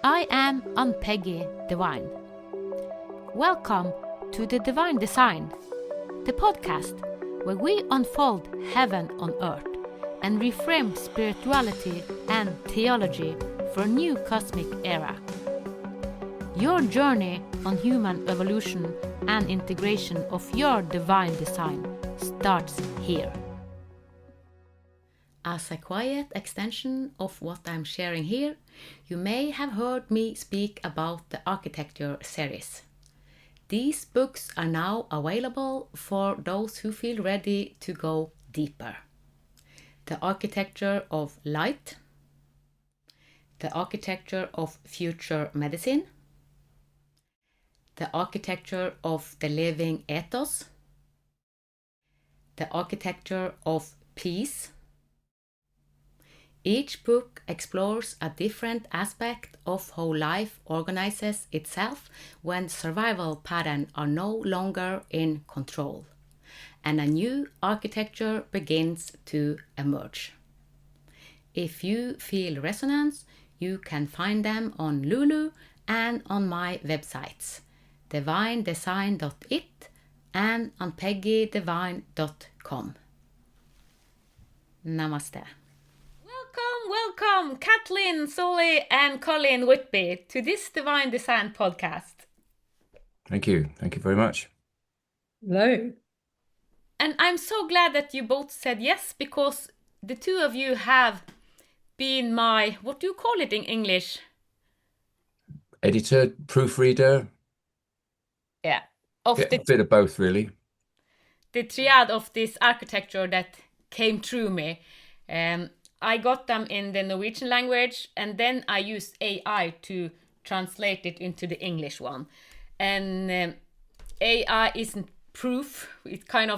I am Ann-Peggy Divine. Welcome to the Divine Design, the podcast where we unfold heaven on earth and reframe spirituality and theology for a new cosmic era. Your journey on human evolution and integration of your divine design starts here. As a quiet extension of what I'm sharing here, you may have heard me speak about the architecture series. These books are now available for those who feel ready to go deeper. The architecture of light, the architecture of future medicine, the architecture of the living ethos, the architecture of peace. Each book explores a different aspect of how life organizes itself when survival patterns are no longer in control, and a new architecture begins to emerge. If you feel resonance, you can find them on Lulu and on my websites, divinedesign.it and anpeggydivine.com. Namaste. Welcome, Kathleen, Scully, and Colin Whitby to this Divine Design podcast. Thank you very much. Hello. And I'm so glad that you both said yes, because the two of you have been my, what do you call it in English? Editor, proofreader. Yeah. A bit of both, really. The triad of this architecture that came through me. I got them in the Norwegian language, and then I used AI to translate it into the English one. And AI isn't proof. It can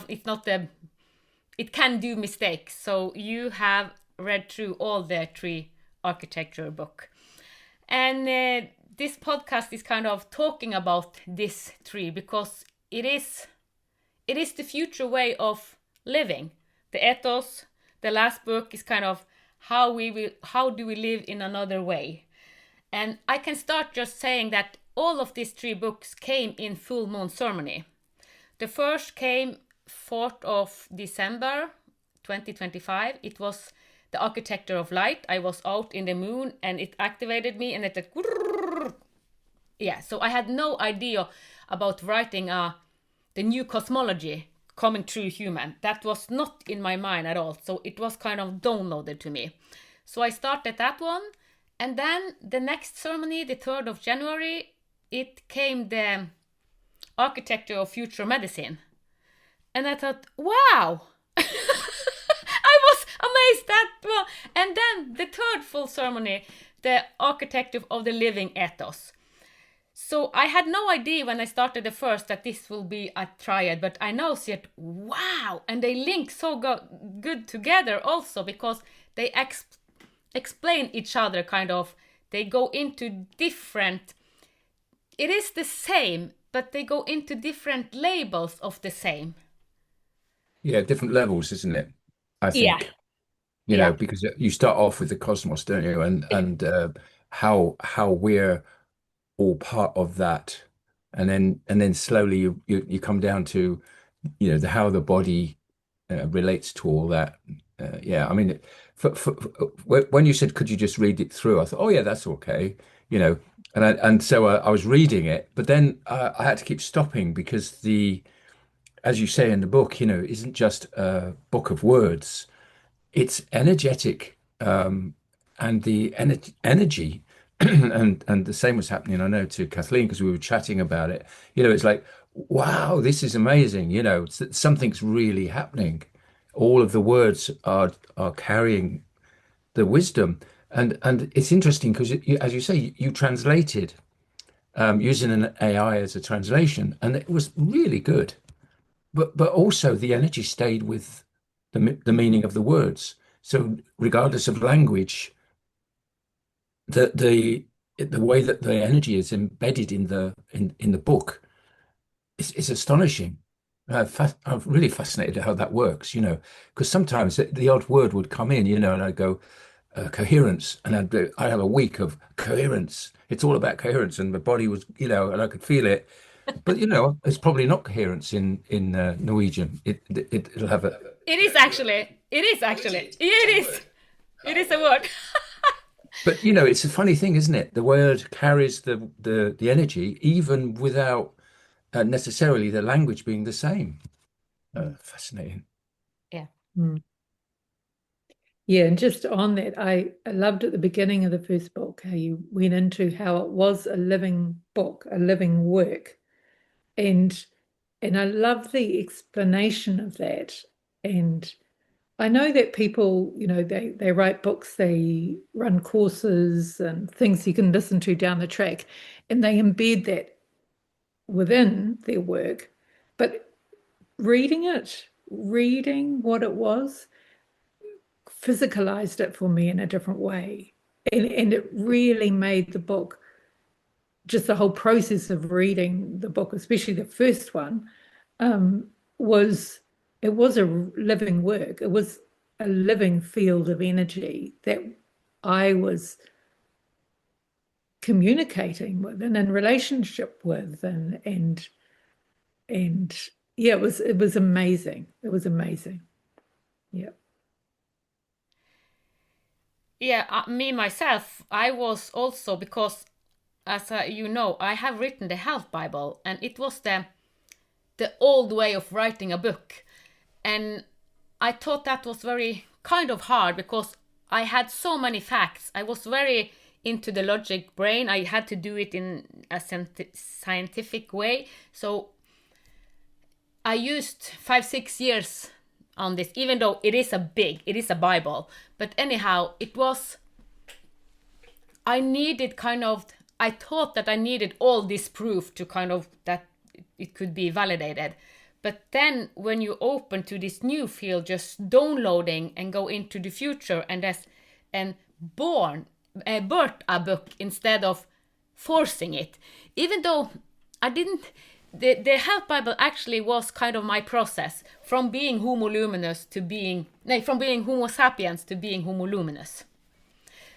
do mistakes. So you have read through all the three architecture book. And this podcast is kind of talking about this tree because it is the future way of living. The ethos, the last book, is kind of how do we live in another way. And I can start just saying that all of these three books came in full moon ceremony. The first came 4th of December 2025. It was the architecture of light. I was out in the moon and it activated me, and it said, yeah, so I had no idea about writing the new cosmology coming through human. That was not in my mind at all. So it was kind of downloaded to me. So I started that one. And then the next ceremony, the 3rd of January, it came the architecture of future medicine. And I thought, wow, I was amazed that well. And then the 3rd full ceremony, the architecture of the living ethos. So I had no idea when I started the first that this will be a triad, but I now see it, wow, and they link so good together also because they explain each other kind of. They go into different, it is the same, but they go into different labels of the same. Yeah, different levels, isn't it? I think, you know, because you start off with the cosmos, don't you? And how we're all part of that, and then slowly you come down to, you know, how the body relates to all that. I mean, when you said, could you just read it through, I thought, oh yeah, that's okay, you know, and so I was reading it, but then I had to keep stopping because as you say in the book, you know, isn't just a book of words, it's energetic, and the energy. And the same was happening, I know, to Kathleen, because we were chatting about it. You know, it's like, wow, this is amazing. You know, something's really happening. All of the words are carrying the wisdom, and it's interesting because, as you say, you translated using an AI as a translation, and it was really good. But also the energy stayed with the meaning of the words. So regardless of language, the way that the energy is embedded in the book is astonishing. I'm really fascinated at how that works, you know, because sometimes the odd word would come in, you know, and I go, coherence, and I'd have a week of coherence. It's all about coherence, and the body was, and I could feel it. But it's probably not coherence in Norwegian. It'll have a. It is actually. It is actually. It is. It is a word. But it's a funny thing, isn't it? The word carries the energy even without necessarily the language being the same. Fascinating. Yeah. Mm. Yeah, and just on that, I loved at the beginning of the first book how you went into how it was a living book, a living work. And I love the explanation of that. And I know that people, they write books, they run courses and things you can listen to down the track, and they embed that within their work. But reading what it was, physicalized it for me in a different way. And it really made the book, just the whole process of reading the book, especially the first one, was a living work. It was a living field of energy that I was communicating with and in relationship with, and yeah, it was amazing. It was amazing. Yeah. Yeah, me myself, I was also, because as I have written the Health Bible, and it was the old way of writing a book, and I thought that was very kind of hard because I had so many facts. I was very into the logic brain. I had to do it in a scientific way. So I used 5-6 years on this, even though it is a Bible. But anyhow, I thought that I needed all this proof to kind of, that it could be validated. But then when you open to this new field, just downloading and go into the future and birth a book instead of forcing it. Even though I didn't, the Health Bible actually was kind of my process from being Homo luminous to from being Homo sapiens to being Homo luminous.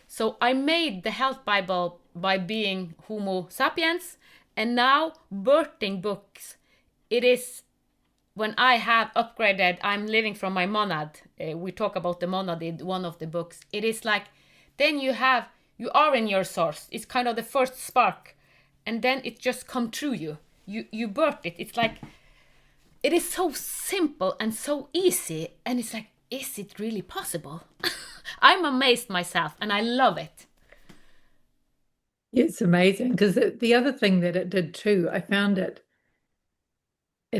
So I made the Health Bible by being Homo sapiens, and now birthing books, it is when I have upgraded, I'm living from my monad. We talk about the monad in one of the books. It is like, then you are in your source. It's kind of the first spark, and then it just come through you. You birth it. It's like, it is so simple and so easy, and it's like, is it really possible? I'm amazed myself, and I love it. It's amazing because the other thing that it did too, I found it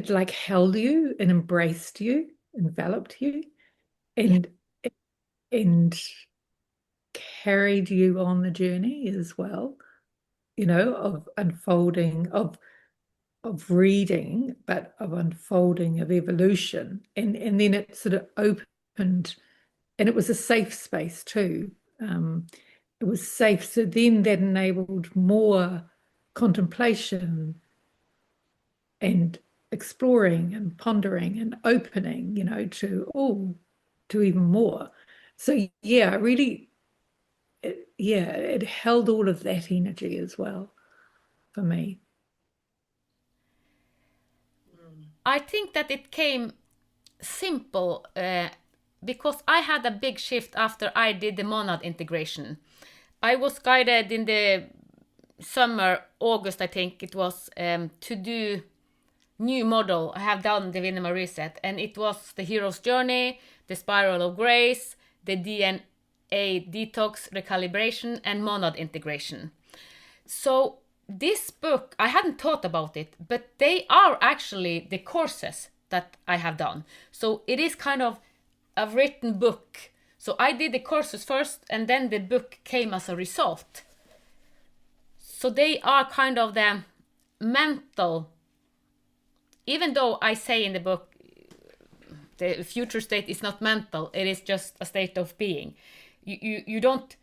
like held you and embraced you, enveloped you, and carried you on the journey as well, of unfolding, of reading, but of unfolding, of evolution. And then it sort of opened, and it was a safe space too. It was safe. So then that enabled more contemplation and exploring and pondering and opening, to even more. So yeah, really, it held all of that energy as well for me. I think that it came simple because I had a big shift after I did the monad integration. I was guided in the summer, August, I think it was, to do new model. I have done the Vinema Reset, and it was the hero's journey, the spiral of grace, the DNA detox recalibration, and monad integration. So this book, I hadn't thought about it, but they are actually the courses that I have done. So it is kind of a written book. So I did the courses first, and then the book came as a result. So they are kind of the mental, even though I say in the book, the future state is not mental, it is just a state of being. You don't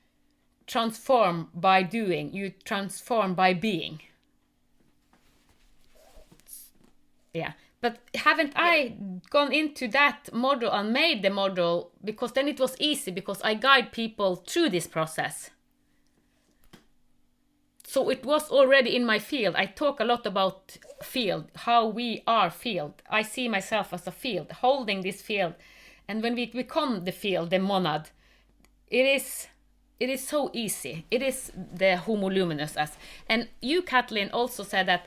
transform by doing, you transform by being. Yeah, But haven't I gone into that model and made the model, because then it was easy because I guide people through this process. So it was already in my field. I talk a lot about field, how we are field. I see myself as a field, holding this field. And when we become the field, the monad, it is so easy. It is the homo luminous as. And you, Kathleen, also said that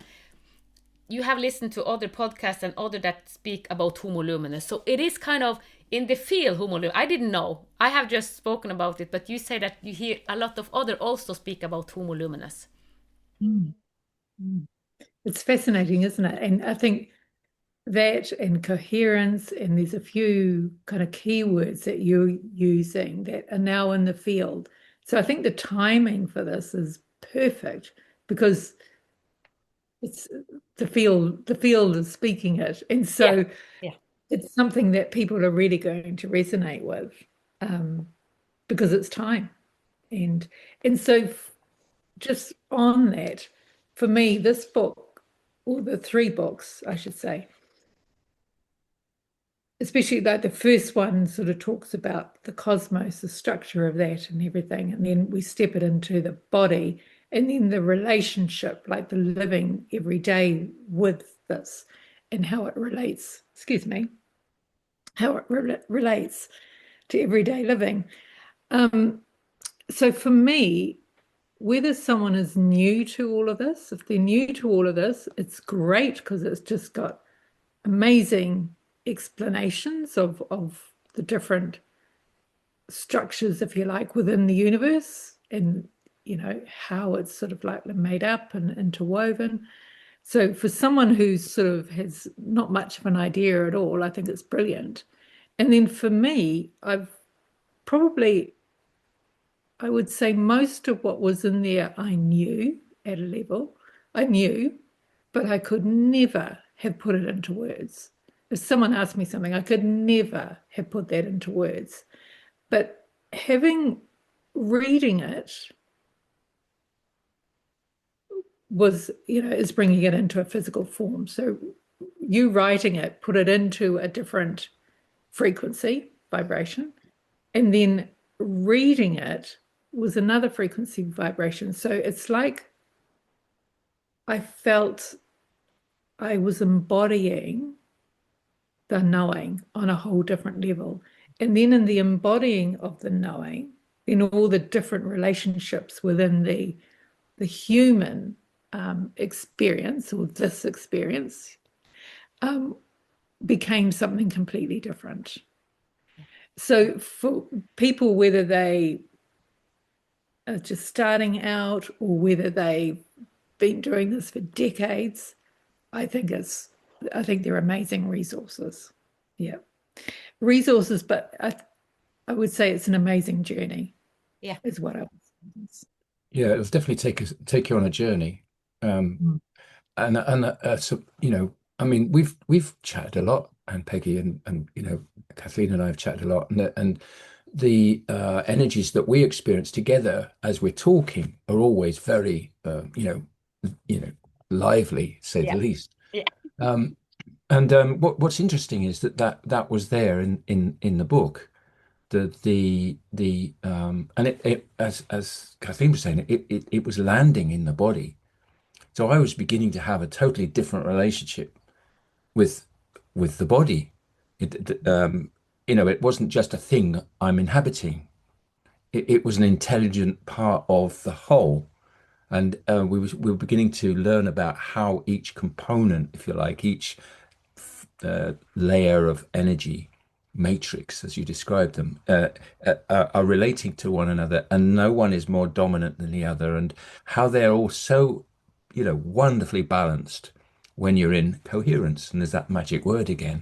you have listened to other podcasts and other that speak about homo luminous. So it is kind of in the field homo luminous. I didn't know. I have just spoken about it, but you say that you hear a lot of other also speak about homo luminous. Mm. It's fascinating, isn't it? And I think that and coherence, and there's a few kind of keywords that you're using that are now in the field. So I think the timing for this is perfect because it's the field is speaking it. And so it's something that people are really going to resonate with because it's time. And so just on that, for me, this book, or the 3 books, I should say, especially like the first one sort of talks about the cosmos, the structure of that and everything. And then we step it into the body and then the relationship, like the living every day with this and how it relates, how it relates to everyday living. So for me, whether someone is new to all of this, if they're new to all of this, it's great because it's just got amazing explanations of the different structures, if you like, within the universe and, how it's sort of like made up and interwoven. So for someone who sort of has not much of an idea at all, I think it's brilliant. And then for me, I would say most of what was in there, I knew at a level. I knew, but I could never have put it into words. If someone asked me something, I could never have put that into words. But reading it is bringing it into a physical form. So you writing it, put it into a different frequency, vibration, and then reading it was another frequency vibration. So it's like I felt I was embodying the knowing on a whole different level. And then in the embodying of the knowing, in all the different relationships within the human experience, or this experience, became something completely different. So for people, whether they are just starting out or whether they've been doing this for decades, I think they're amazing resources. Yeah. Resources, but I would say it's an amazing journey. Yeah. Is what I would say. Yeah, it'll definitely take you on a journey. So, I mean, we've chatted a lot, and Peggy and Kathleen and I have chatted a lot, and the energies that we experience together as we're talking are always very lively, say the least. Yeah. What's interesting is that was there in the book. And it as Kathleen was saying, it was landing in the body. So I was beginning to have a totally different relationship with the body. It wasn't just a thing I'm inhabiting. It was an intelligent part of the whole. And we were beginning to learn about how each component, if you like, each layer of energy matrix, as you described them, are relating to one another, and no one is more dominant than the other, and how they're all so, wonderfully balanced when you're in coherence. And there's that magic word again.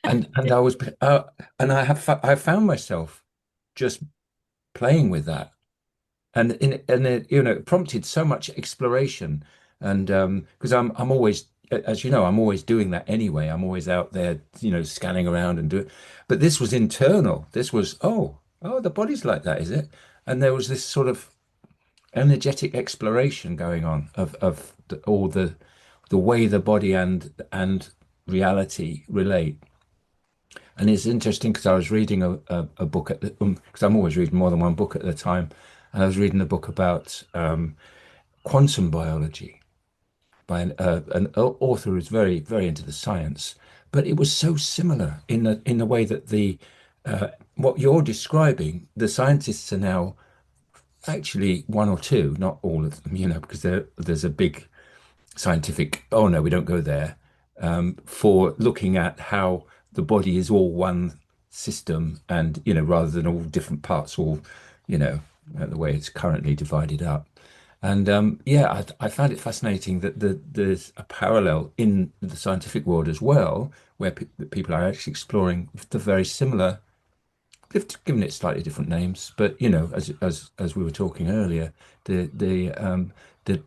And I found myself just playing with that, and it prompted so much exploration, and because I'm always, as you know, I'm always doing that anyway. I'm always out there, scanning around and doing. But this was internal. This was, the body's like that, is it? And there was this sort of energetic exploration going on of all the way the body and reality relate. And it's interesting because I was reading a book at the because I'm always reading more than one book at a time, and I was reading a book about quantum biology by an author who's very into the science, but it was so similar in the way that the what you're describing, the scientists are now actually one or two, not all of them, because there's a big scientific, oh no, we don't go there, for looking at how the body is all one system and, rather than all different parts, all, the way it's currently divided up. And yeah, I found it fascinating that there's a parallel in the scientific world as well, where people are actually exploring the very similar. They've given it slightly different names, but as we were talking earlier, the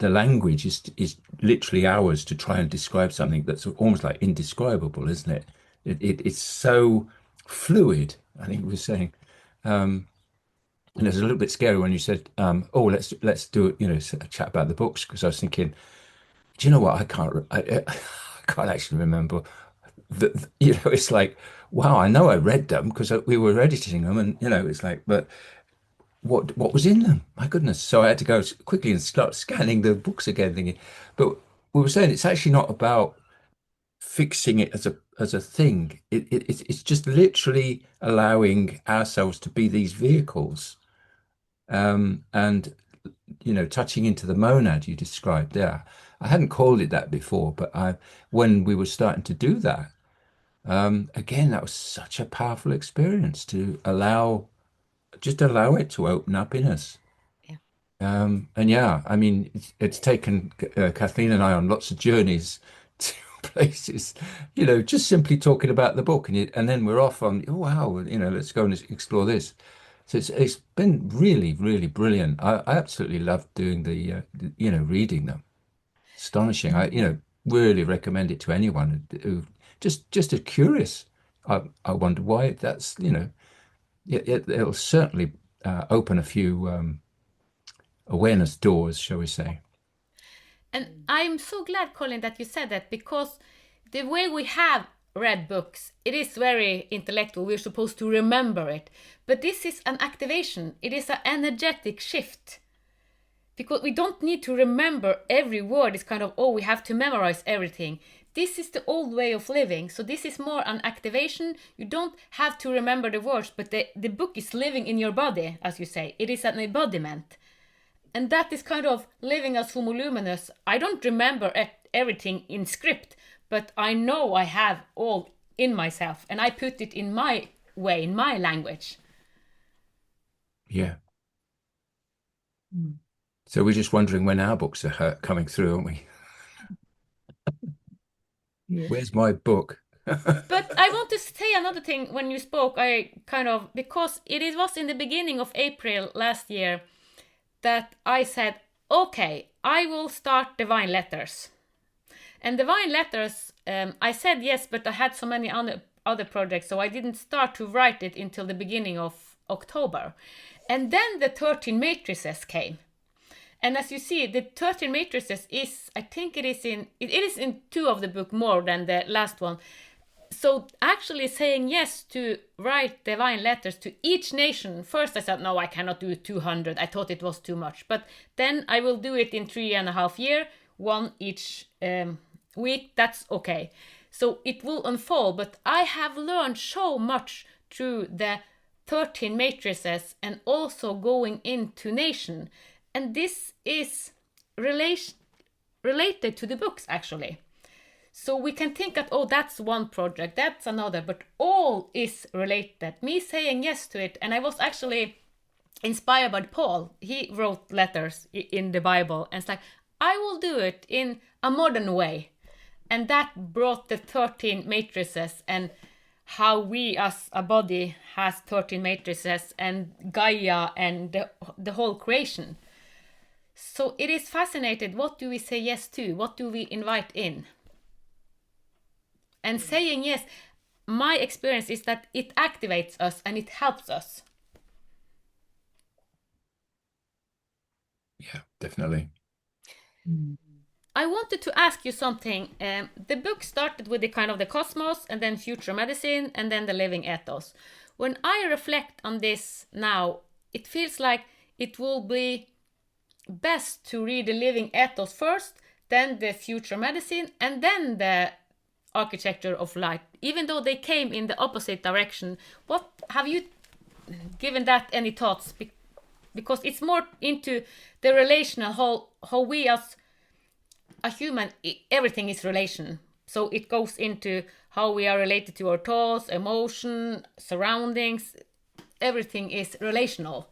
language is literally ours to try and describe something that's almost like indescribable, isn't it? It's so fluid. I think we were saying, and it was a little bit scary when you said, "Oh, let's do it," a chat about the books, because I was thinking, do you know what? I can't actually remember. It's like, wow, I know I read them because we were editing them, and it's like, but what was in them? My goodness! So I had to go quickly and start scanning the books again, thinking. But we were saying it's actually not about fixing it as a thing. It's just literally allowing ourselves to be these vehicles, and touching into the monad you described there. I hadn't called it that before, but when we were starting to do that, again, that was such a powerful experience to just allow it to open up in us. Yeah. And yeah, I mean, it's taken Kathleen and I on lots of journeys to places, just simply talking about the book, and then we're off on, oh wow, let's go and explore this. So it's been really, really brilliant. I absolutely love doing reading them. Astonishing. I really recommend it to anyone who just are curious. I wonder why that's, it'll certainly open a few awareness doors, shall we say. And I'm so glad, Colin, that you said that, because the way we have read books, it is very intellectual. We're supposed to remember it. But this is an activation. It is an energetic shift. Because we don't need to remember every word. It's kind of, oh, we have to memorize everything. This is the old way of living. So this is more an activation. You don't have to remember the words, but the book is living in your body, as you say. It is an embodiment. And that is kind of living as Homo Luminous. I don't remember everything in script, but I know I have all in myself, and I put it in my way, in my language. Yeah. So we're just wondering when our books are coming through, aren't we? Yeah. Where's my book? But I want to say another thing. When you spoke, because it was in the beginning of April last year that I said, okay, I will start Divine Letters. And Divine Letters, I said yes, but I had so many other projects, so I didn't start to write it until the beginning of October. And then the 13 matrices came. And as you see, the 13 matrices is, I think it is in 2 of the book more than the last one. So actually saying yes to write divine letters to each nation. First I said, no, I cannot do 200. I thought it was too much. But then I will do it in 3.5 years, one each week. That's okay. So it will unfold. But I have learned so much through the 13 matrices and also going into nation. And this is related to the books, actually. So we can think that, oh, that's one project, that's another, but all is related. Me saying yes to it, and I was actually inspired by Paul. He wrote letters in the Bible, and it's like, I will do it in a modern way. And that brought the 13 matrices, and how we as a body has 13 matrices, and Gaia, and the whole creation. So it is fascinating. What do we say yes to? What do we invite in? And saying yes, my experience is that it activates us and it helps us. Yeah, definitely. I wanted to ask you something. The book started with the kind of the cosmos, and then future medicine, and then the living ethos. When I reflect on this now, it feels like it will be best to read the living ethos first, then the future medicine, and then the architecture of light, even though they came in the opposite direction. What have you given that any thoughts? Because it's more into the relational, how we as a human, everything is relation. So it goes into how we are related to our thoughts, emotion, surroundings. Everything is relational.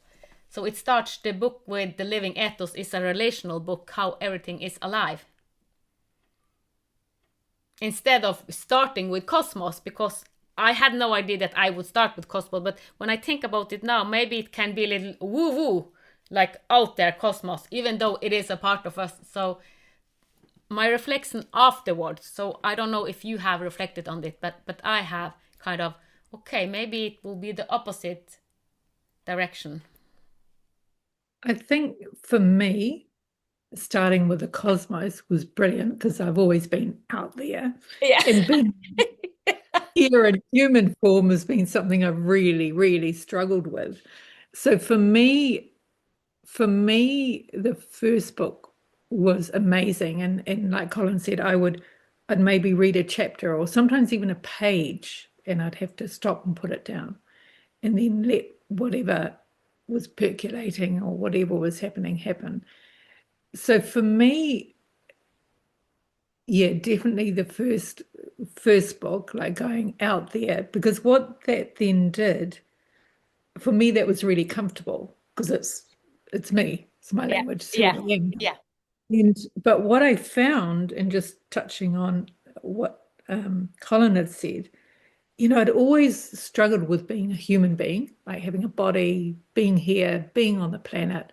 So it starts the book with the living ethos is a relational book, how everything is alive. Instead of starting with cosmos, because I had no idea that I would start with cosmos, but when I think about it now, maybe it can be a little woo-woo, like out there cosmos, even though it is a part of us. So my reflection afterwards, so I don't know if you have reflected on it, but I have kind of, okay, maybe it will be the opposite direction. I think for me, starting with the cosmos was brilliant because I've always been out there. Yeah. And being here in human form has been something I've really, really struggled with. So for me, the first book was amazing. And like Colin said, I'd maybe read a chapter or sometimes even a page, and I'd have to stop and put it down and then let whatever was percolating or whatever was happening happen. So for me, yeah, definitely the first book, like going out there, because what that then did, for me, that was really comfortable because it's me, it's my language, it's who I am. Yeah. But what I found, and just touching on what Colin had said, I'd always struggled with being a human being, like having a body, being here, being on the planet.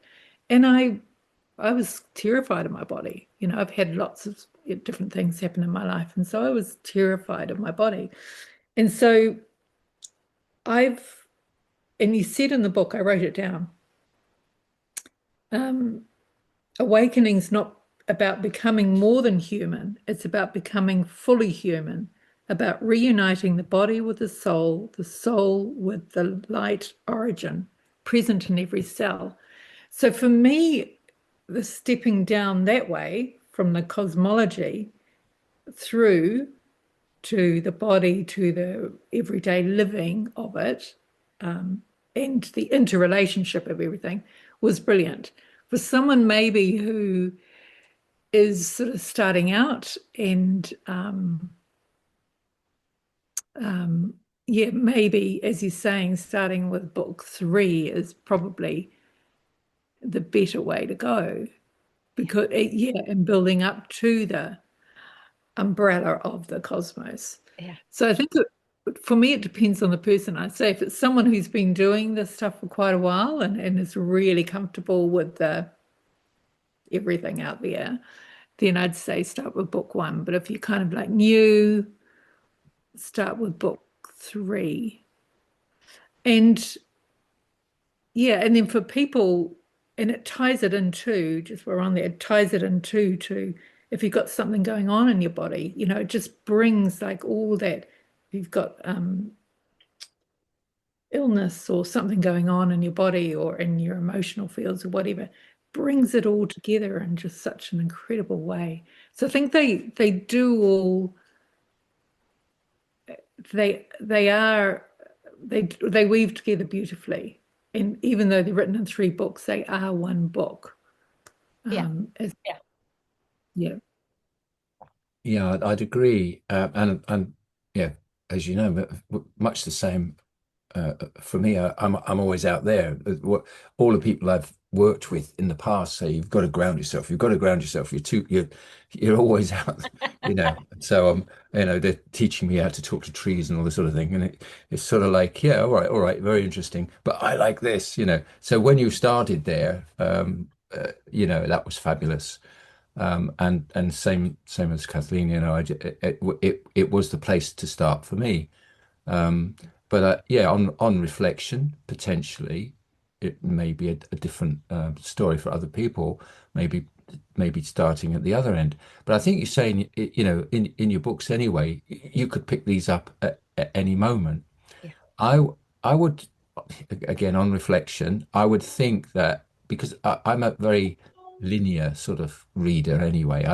And I was terrified of my body. I've had lots of different things happen in my life. And so I was terrified of my body. And so and you said in the book, I wrote it down, awakening's not about becoming more than human. It's about becoming fully human, about reuniting the body with the soul with the light origin, present in every cell. So for me, the stepping down that way from the cosmology through to the body, to the everyday living of it, and the interrelationship of everything was brilliant. For someone maybe who is sort of starting out and maybe, as you're saying, starting with book 3 is probably the better way to go, because and building up to the umbrella of the cosmos. Yeah. So I think for me, it depends on the person. I'd say if it's someone who's been doing this stuff for quite a while and is really comfortable with everything out there, then I'd say start with book 1. But if you're kind of like new, start with book 3. And then for people, and it ties it into, just we're on there, it ties it into to if you've got something going on in your body, it just brings like all that. If you've got illness or something going on in your body or in your emotional fields or whatever, brings it all together in just such an incredible way. So I think they do all, they weave together beautifully. And even though they're written in 3 books, they are one book. Yeah, I'd agree. And yeah, as you know, much the same for me. I'm always out there. What all the people I've worked with in the past say, you've got to ground yourself. You've got to ground yourself. You're always out, So they're teaching me how to talk to trees and all this sort of thing, and it's sort of like, yeah, all right, very interesting. But I like this. So when you started there, that was fabulous. And same as Kathleen, it was the place to start for me. But on reflection, potentially, it may be a different story for other people. Maybe maybe starting at the other end. But I think you're saying, in your books anyway, you could pick these up at any moment. Yeah. I would, again, on reflection, I would think that because I'm a very linear sort of reader anyway.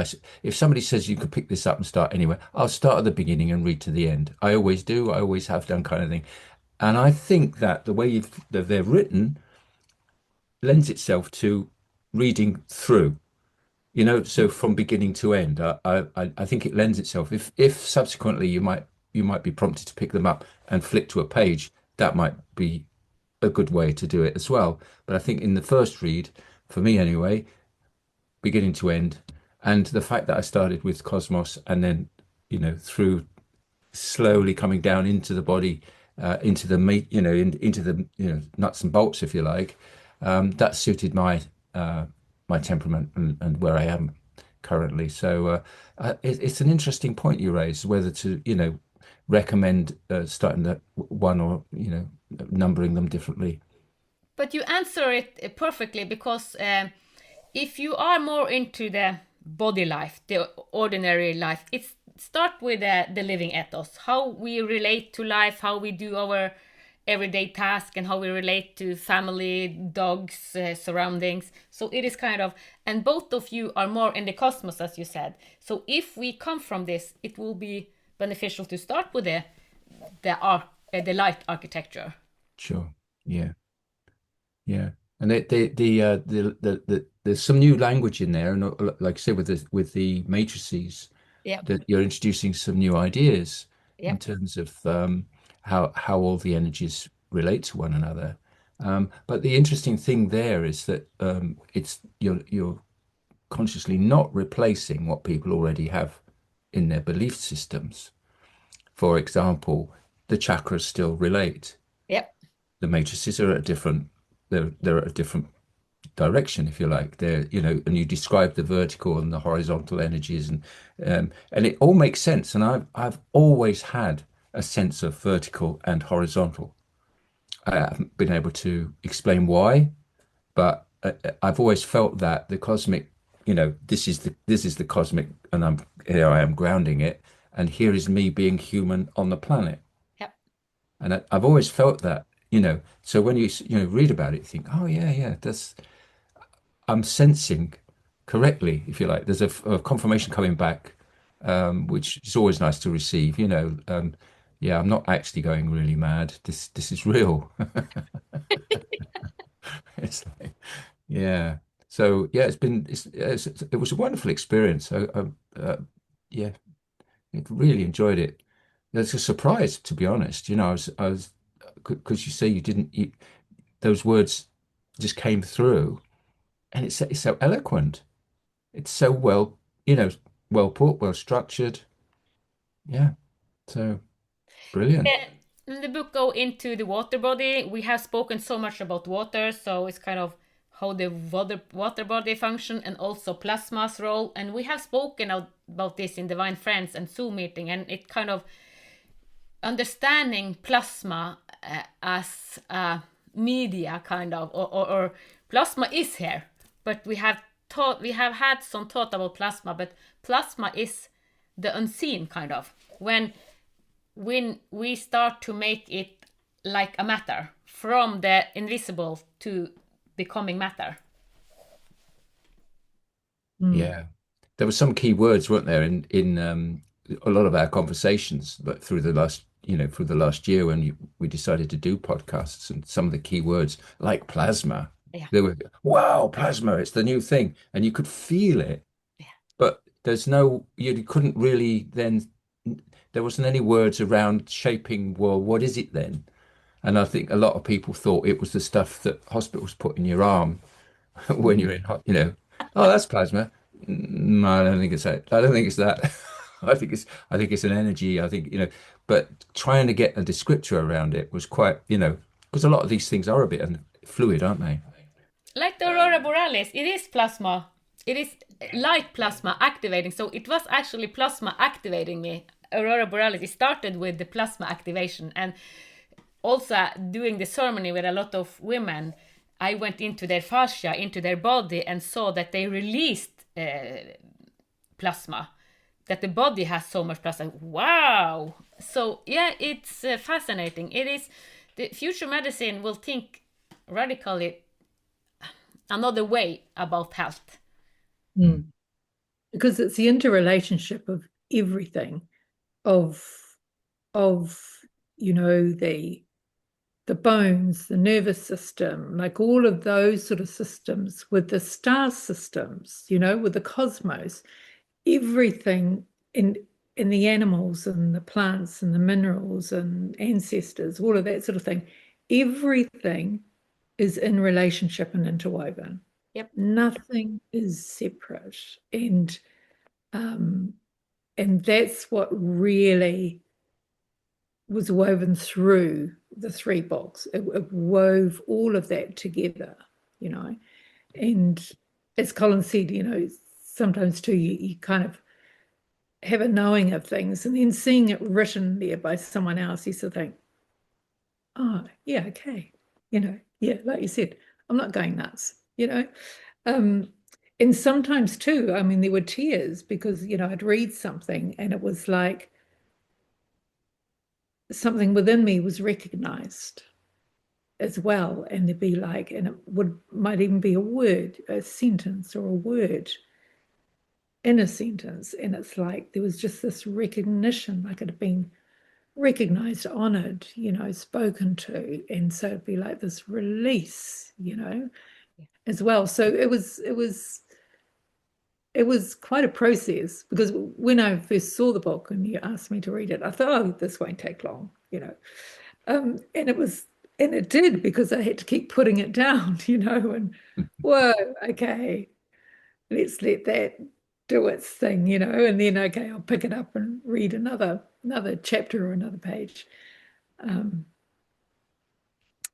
If somebody says you could pick this up and start anywhere, I'll start at the beginning and read to the end. I always do. I always have done, kind of thing. And I think that the way that they're written lends itself to reading through. So from beginning to end, I think it lends itself. If subsequently you might be prompted to pick them up and flick to a page, that might be a good way to do it as well. But I think in the first read, for me anyway, beginning to end, and the fact that I started with Cosmos and then, through slowly coming down into the body, into the meat, into the nuts and bolts, if you like, that suited my temperament and where I am currently. So it's an interesting point you raise, whether to recommend starting that one or numbering them differently. But you answer it perfectly, because if you are more into the body life, the ordinary life, it's start with the living ethos, how we relate to life, how we do our everyday task, and how we relate to family, dogs, surroundings. So it is kind of, and both of you are more in the cosmos, as you said. So if we come from this, it will be beneficial to start with the light architecture. Sure. Yeah. Yeah. And there's some new language in there, and like I said, with the matrices, Yeah. that you're introducing some new ideas Yeah. in terms of how all the energies relate to one another. But the interesting thing there is that you're consciously not replacing what people already have in their belief systems. For example, the chakras still relate. Yeah. The matrices are at a different they're at a different direction, if you like. And you describe the vertical and the horizontal energies, and it all makes sense. And I've always had a sense of vertical and horizontal. I haven't been able to explain why, but I've always felt that the cosmic, this is the cosmic, and I am grounding it, and here is me being human on the planet. Yeah. And I've always felt that, So when you read about it, you think, oh yeah, I'm sensing correctly, if you like. There's a confirmation coming back, which is always nice to receive. Yeah, I'm not actually going really mad. This is real. It's like, yeah. So yeah, it was a wonderful experience. Yeah, really enjoyed it. It's a surprise, to be honest. I was because you say you didn't. Those words just came through, and it's so eloquent. It's so well put, well structured. Yeah. So brilliant. In the book go into the water body. We have spoken so much about water, so it's kind of how the water body function, and also plasma's role. And we have spoken about this in Divine Friends and Zoom meeting, and it kind of understanding plasma as media, kind of, or plasma is here, but we have had some thought about plasma, but plasma is the unseen, kind of, when we start to make it like a matter, from the invisible to becoming matter. Yeah, there were some key words, weren't there, in a lot of our conversations, but through the last year when we decided to do podcasts, and some of the key words like plasma. Yeah. They were, wow, plasma, it's the new thing, and you could feel it. Yeah. But you couldn't really then. There wasn't any words around shaping. Well, what is it then? And I think a lot of people thought it was the stuff that hospitals put in your arm when you're oh, that's plasma. No, I don't think it's that. I don't think it's that. I think it's an energy. But trying to get a descriptor around it was quite, because a lot of these things are a bit fluid, aren't they? Like the aurora borealis, it is plasma. It is light plasma activating. So it was actually plasma activating me. Aurora borealis, it started with the plasma activation, and also doing the ceremony with a lot of women, I went into their fascia, into their body, and saw that they released plasma, that the body has so much plasma. Wow! So yeah, it's fascinating. It is. The future medicine will think radically another way about health. Mm. Because it's the interrelationship of everything, of of the bones, the nervous system, like all of those sort of systems with the star systems, with the cosmos, everything in the animals and the plants and the minerals and ancestors, all of that sort of thing, everything is in relationship and interwoven. Yep. Nothing is separate. Um, and that's what really was woven through the three books. It wove all of that together, And as Colin said, sometimes too, you kind of have a knowing of things and then seeing it written there by someone else, you sort of think, oh, yeah, okay. Yeah, like you said, I'm not going nuts, And sometimes too, I mean, there were tears because, I'd read something and it was like something within me was recognized as well. And there'd be like, and it might even be a word, a sentence or a word in a sentence. And it's like there was just this recognition, like it had been recognized, honored, spoken to. And so it'd be like this release, as well. So it was quite a process because when I first saw the book and you asked me to read it, I thought, oh, this won't take long, and it did because I had to keep putting it down, and whoa, okay, let's let that do its thing, and then okay, I'll pick it up and read another chapter or another page.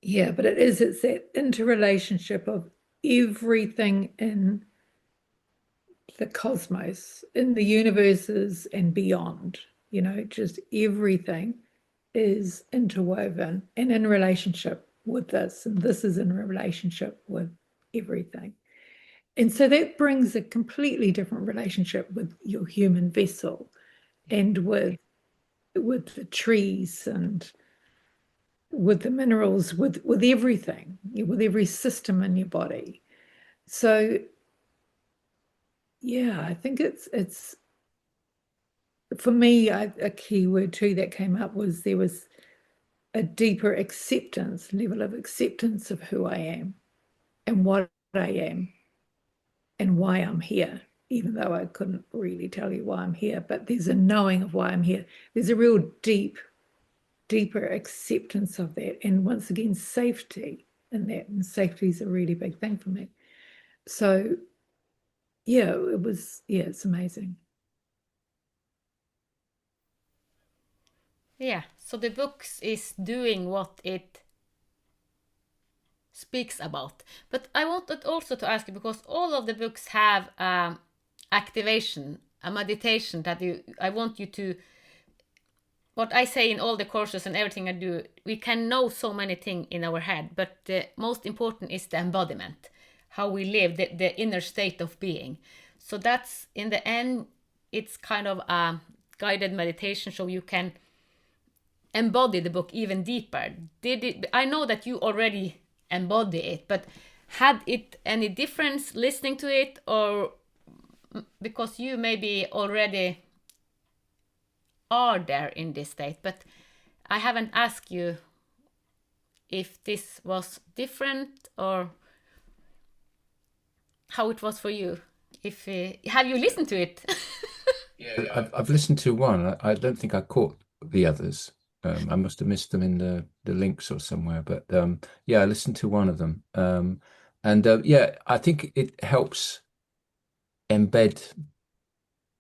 Yeah, but it's that interrelationship of everything in the cosmos, in the universes and beyond, just everything is interwoven and in relationship with this, and this is in relationship with everything. And so that brings a completely different relationship with your human vessel and with the trees and with the minerals, with everything, with every system in your body. So yeah, I think it's for me, a key word too that came up was there was a deeper level of acceptance of who I am and what I am and why I'm here, even though I couldn't really tell you why I'm here, but there's a knowing of why I'm here. There's a real deeper acceptance of that. And once again, safety in that. And safety is a really big thing for me. So yeah, it's amazing. Yeah, so the books is doing what it speaks about. But I wanted also to ask you because all of the books have activation, a meditation that I want you to. What I say in all the courses and everything I do, we can know so many things in our head, but the most important is the embodiment, how we live, the inner state of being. So that's in the end, it's kind of a guided meditation, so you can embody the book even deeper. I know that you already embody it, but had it any difference listening to it, or because you maybe already are there in this state? But I haven't asked you if this was different or how it was for you. If have you listened to it? Yeah, I've listened to one. I don't think I caught the others. I must have missed them in the links or somewhere. But yeah, I listened to one of them. And yeah, I think it helps embed,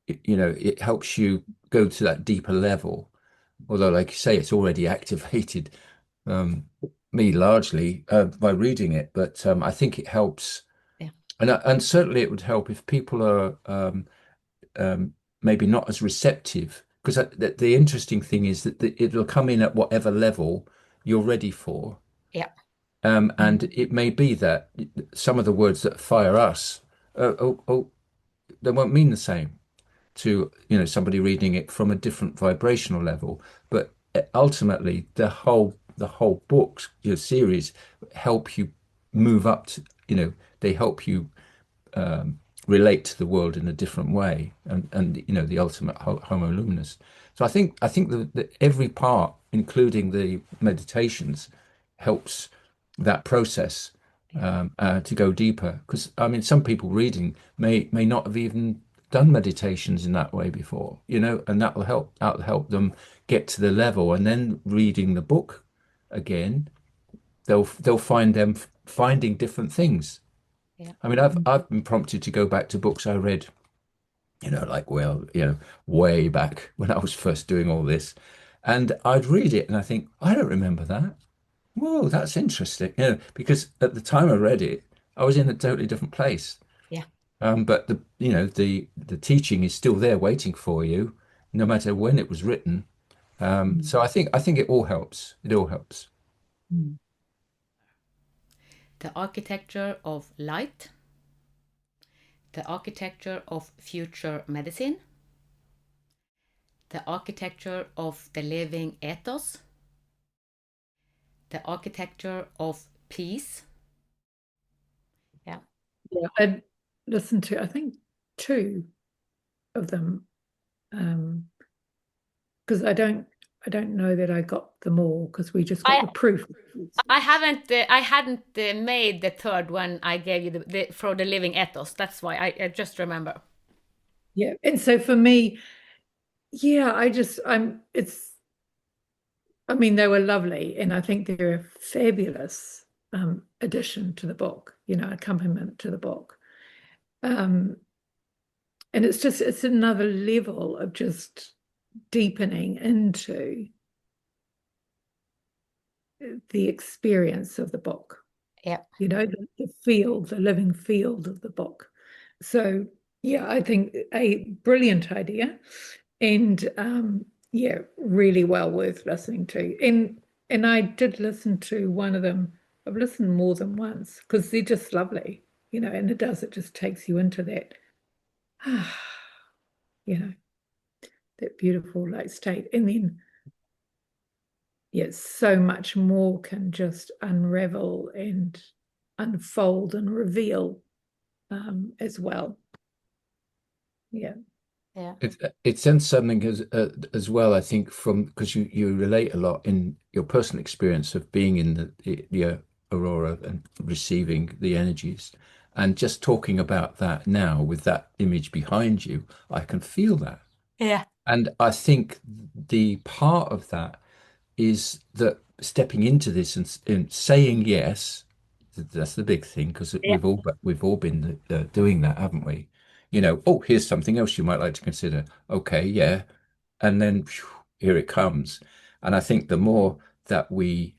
it helps you go to that deeper level. Although, like you say, it's already activated me largely by reading it. But I think it helps. Yeah. And certainly it would help if people are maybe not as receptive. Because the interesting thing is that it'll come in at whatever level you're ready for. Yeah. And it may be that some of the words that fire us, oh, won't mean the same to, somebody reading it from a different vibrational level. But ultimately, the whole books, your series, help you move up to, they help you relate to the world in a different way, and the ultimate homo luminous. So I think that every part, including the meditations, helps that process to go deeper. Because I mean, some people reading may not have even done meditations in that way before, and that'll help them get to the level, and then reading the book again, they'll find them finding different things. Yeah. I mean, I've been prompted to go back to books I read, like, well, way back when I was first doing all this. And I'd read it and I think, I don't remember that. Whoa, that's interesting. Because at the time I read it, I was in a totally different place. Yeah. But the teaching is still there waiting for you, no matter when it was written. So I think it all helps. It all helps. The architecture of light, the architecture of future medicine, the architecture of the living ethos, the architecture of peace. Yeah. Yeah, I listened to, I think, two of them, because I don't know that I got them all, because we just got I the proof. I hadn't made the third one I gave you for the living ethos. That's why I just remember. Yeah, and so for me, yeah, I mean, they were lovely, and I think they're a fabulous addition to the book, accompaniment to the book. And it's another level of just deepening into the experience of the book. Yeah. The living field of the book. So yeah, I think a brilliant idea, and yeah, really well worth listening to. And I did listen to one of them. I've listened more than once because they're just lovely, and it just takes you into that, that beautiful state. And then so much more can just unravel and unfold and reveal as well. Yeah. Yeah. It sends something as well, I think, from because you relate a lot in your personal experience of being in the aurora and receiving the energies, and just talking about that now with that image behind you, I can feel that. Yeah. And I think the part of that is that stepping into this and saying yes, that's the big thing, because Yeah. we've all been doing that, haven't we? Oh, here's something else you might like to consider. Okay, yeah, and then phew, here it comes. And I think the more that we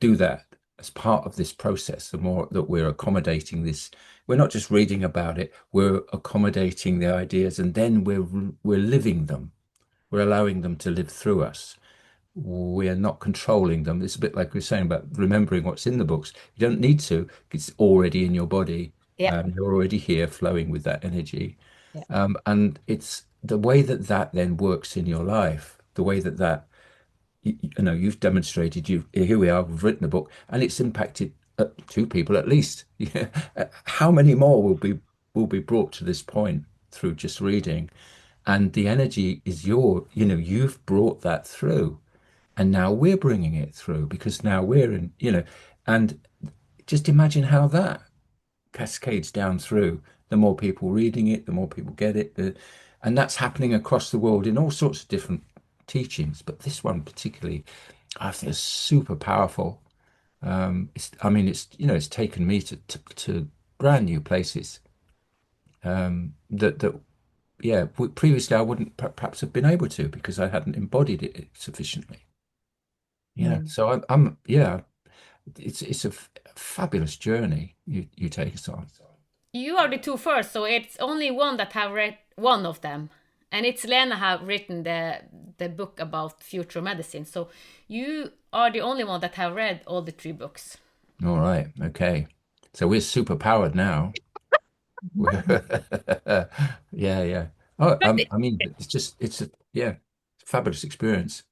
do that as part of this process, the more that we're accommodating this. We're not just reading about it; we're accommodating the ideas, and then we're living them. We're allowing them to live through us. We're not controlling them. It's a bit like we are saying about remembering what's in the books. You don't need to. It's already in your body. Yeah. You're already here flowing with that energy. Yeah. And it's the way that then works in your life, the way that you've demonstrated, here we are, we've written a book and it's impacted two people at least. Yeah. How many more will be brought to this point through just reading? And the energy is you've brought that through. And now we're bringing it through because now we're and just imagine how that cascades down through. The more people reading it, the more people get it. And that's happening across the world in all sorts of different teachings. But this one particularly, I think is super powerful. It's taken me to brand new places. Previously I wouldn't perhaps have been able to because I hadn't embodied it sufficiently. Yeah. So yeah, it's a fabulous journey you take us on. You are the two first, so it's only one that have read one of them, and it's Lena have written the book about future medicine. So you are the only one that have read all the three books. All right. Okay. So we're super powered now. Yeah, yeah. Oh, But I mean, it's a yeah, fabulous experience.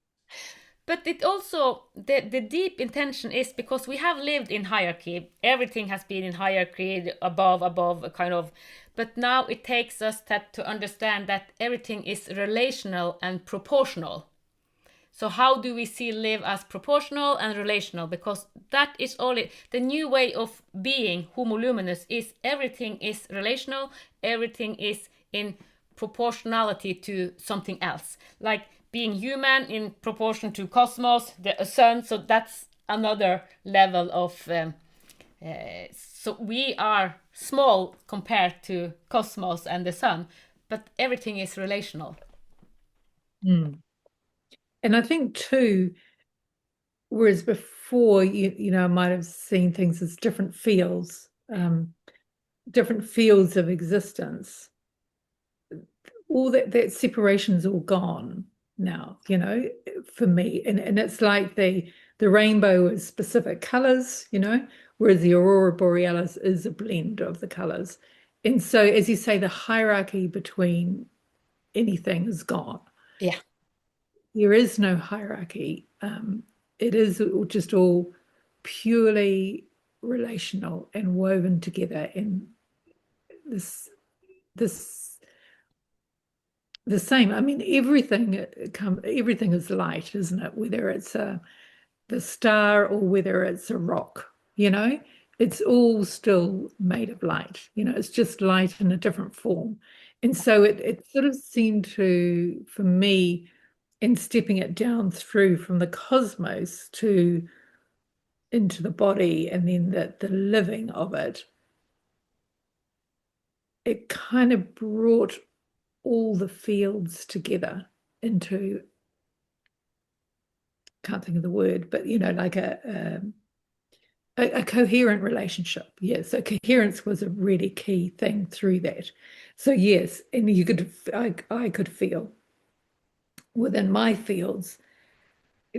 but it also the deep intention is because we have lived in hierarchy. Everything has been in hierarchy, above, kind of. But now it takes us that to understand that everything is relational and proportional. So how do we see live as proportional and relational? Because that is all it, the new way of being Homo luminous is everything is relational, everything is in proportionality to something else. Like being human in proportion to cosmos, the sun. So that's another level of. So we are small compared to cosmos and the sun, but everything is relational. Mm. And I think too, whereas before I might have seen things as different fields of existence. All that separation's all gone now, for me. And it's like the rainbow is specific colors, whereas the aurora borealis is a blend of the colors. And so, as you say, the hierarchy between anything is gone. Yeah. There is no hierarchy. It is just all purely relational and woven together in this the same. I mean, everything is light, isn't it? Whether it's the star or whether it's a rock, it's all still made of light. It's just light in a different form. And so it sort of seemed to, for me, in stepping it down through from the cosmos to into the body and then the living of it, it kind of brought all the fields together into, can't think of the word, but like a coherent relationship. Yeah, so coherence was a really key thing through that. So yes, and I could feel within my fields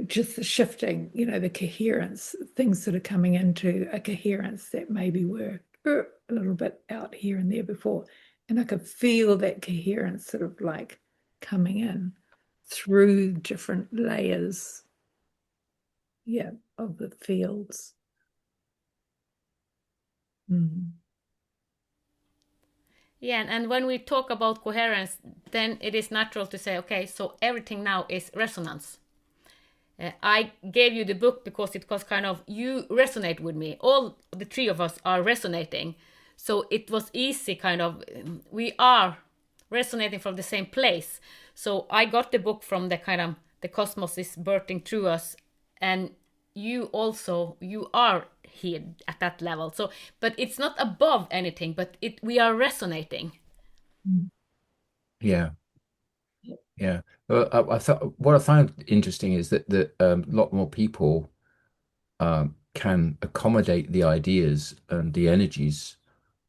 just the shifting, the coherence, things that are coming into a coherence that maybe were a little bit out here and there before. And I could feel that coherence sort of like coming in through different layers, yeah, of the fields. Mm. Yeah, and when we talk about coherence, then it is natural to say, okay, so everything now is resonance. I gave you the book because it was kind of, you resonate with me. All the three of us are resonating. So it was easy, kind of, we are resonating from the same place. So I got the book from the kind of, the cosmos is birthing through us. And you also, you are here at that level. So, but it's not above anything, but we are resonating. Yeah, yeah. Well, I thought what I found interesting is that a lot more people can accommodate the ideas and the energies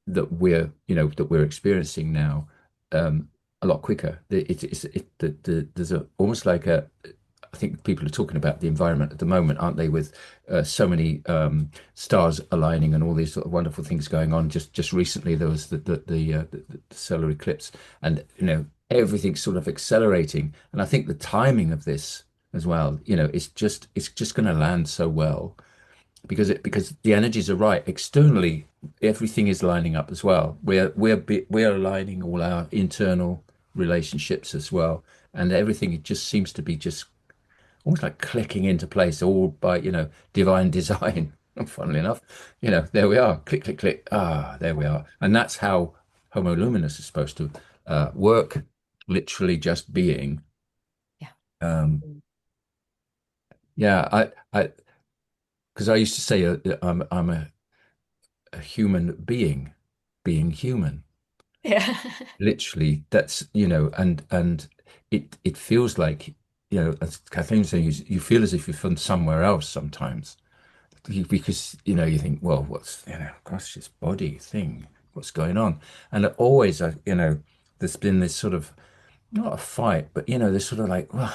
that we're experiencing now a lot quicker. There's almost like I think people are talking about the environment at the moment, aren't they? With so many stars aligning and all these sort of wonderful things going on. Just recently there was the solar eclipse, and everything's sort of accelerating. And I think the timing of this as well, it's just going to land so well because the energies are right. Externally, everything is lining up as well. We're aligning all our internal relationships as well, and everything it just seems to be just almost like clicking into place, all by divine design. Funnily enough, there we are. Click, click, click. Ah, there we are. And that's how Homo luminous is supposed to work. Literally just being. Yeah. Yeah, because I used to say I'm a human being human. Yeah. Literally, that's and it feels like as Kathleen was saying, you feel as if you're from somewhere else sometimes. Because you think, well, what's gosh, this body thing, what's going on? And always, there's been this sort of not a fight, but there's sort of like, well,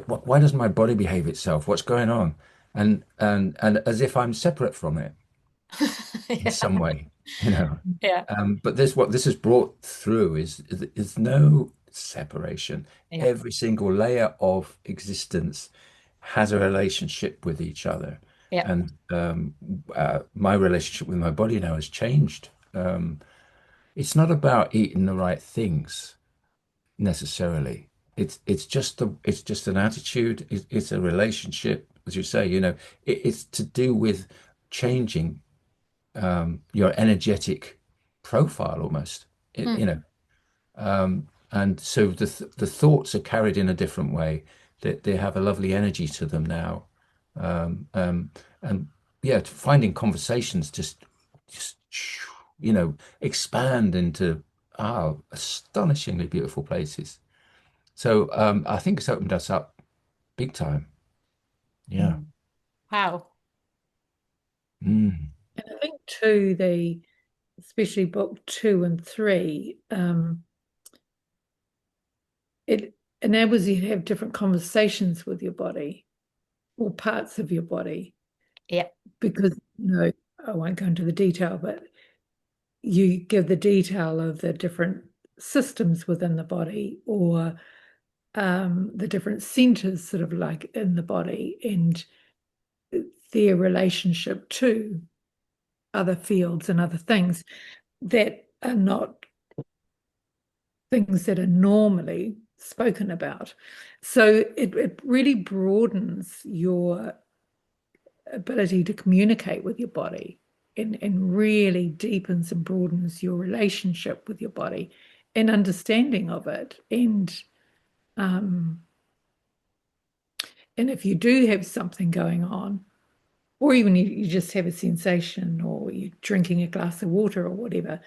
why doesn't my body behave itself? What's going on? And as if I'm separate from it in Yeah. some way. you know. Yeah. But what this has brought through is no separation. Yeah. Every single layer of existence has a relationship with each other. Yeah. And my relationship with my body now has changed. It's not about eating the right things necessarily. It's just an attitude. It's a relationship, as you say. It's to do with changing your energetic profile almost. And so the thoughts are carried in a different way. They have a lovely energy to them now. Um, um, and yeah, finding conversations just expand into astonishingly beautiful places. So I think it's opened us up big time. Yeah. Wow. Mm. And I think too, especially book 2 and 3, it enables you to have different conversations with your body or parts of your body. Yeah. Because, I won't go into the detail, but you give the detail of the different systems within the body, or the different centers sort of like in the body, and their relationship to other fields and other things that are not things that are normally spoken about. So it really broadens your ability to communicate with your body, and really deepens and broadens your relationship with your body and understanding of it. And if you do have something going on, or even you just have a sensation, or you're drinking a glass of water or whatever,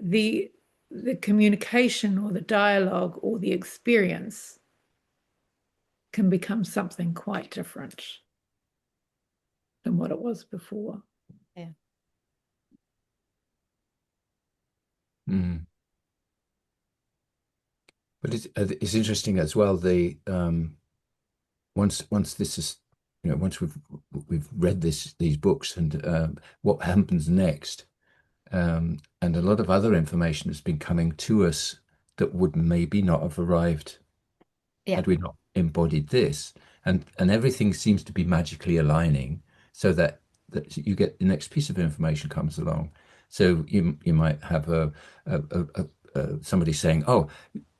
the communication or the dialogue or the experience can become something quite different than what it was before. Yeah. Mm. But it's interesting as well. Once this is, once we've read these books, and what happens next, and a lot of other information has been coming to us that would maybe not have arrived had we not embodied this, and everything seems to be magically aligning so that you get the next piece of information comes along. So you might have somebody saying, "Oh,